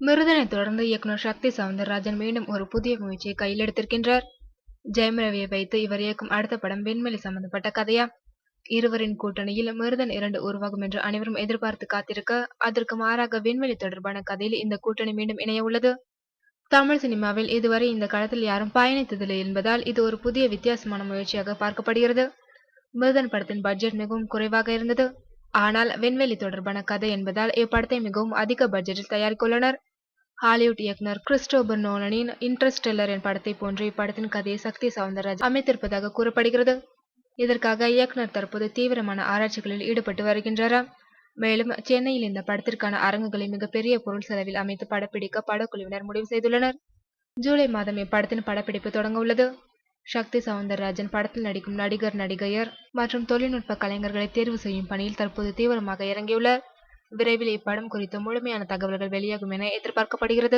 மிருதனை தொடர்ந்து இயக்குனர் சக்தி சவுந்தரராஜன் மீண்டும் ஒரு புதிய முயற்சியை கையில் எடுத்திருக்கின்றார். ஜெயம் ரவியை வைத்து இவர் இயக்கும் அடுத்த படம் விண்வெளி சம்பந்தப்பட்ட கதையா? இருவரின் கூட்டணியில் மிருதன் 2 உருவாகும் என்று அனைவரும் எதிர்பார்த்து காத்திருக்க, அதற்கு மாறாக விண்வெளி தொடர்பான கதையில் இந்த கூட்டணி மீண்டும் இணைய உள்ளது. தமிழ் சினிமாவில் இதுவரை இந்த களத்தில் யாரும் பயணித்ததில்லை என்பதால் இது ஒரு புதிய வித்தியாசமான முயற்சியாக பார்க்கப்படுகிறது. மிருதன் படத்தின் பட்ஜெட் மிகவும் குறைவாக இருந்தது. ஆனால் விண்வெளி தொடர்பான கதை என்பதால் இப்படத்தை மிகவும் அதிக பட்ஜெட்டில் தயாரிக்க உள்ளனர். ஹாலிவுட் இயக்குனர் கிறிஸ்டோபர் நோலனின் இன்டர்ஸ்டெல்லர் படத்தை போன்று இப்படத்தின் கதையை சக்தி சவுந்தரராஜன் அமைத்திருப்பதாக கூறப்படுகிறது. இதற்காக இயக்குனர் தற்போது தீவிரமான ஆராய்ச்சிகளில் ஈடுபட்டு வருகின்றாராம். மேலும் சென்னையில் இந்த படத்திற்கான அரங்குகளை மிகப்பெரிய பொருள் செலவில் அமைத்து படப்பிடிக்க படக்குழுவினர் முடிவு செய்துள்ளனர். ஜூலை மாதம் இப்படத்தின் படப்பிடிப்பு தொடங்க உள்ளது. சக்தி சவுந்தரராஜன் படத்தில் நடிக்கும் நடிகர், நடிகையர் மற்றும் தொழில்நுட்ப கலைஞர்களை தேர்வு செய்யும் பணியில் தற்போது தீவிரமாக இறங்கியுள்ளார். விரைவில் இப்படம் குறித்த முழுமையான தகவல்கள் வெளியாகும் என எதிர்பார்க்கப்படுகிறது.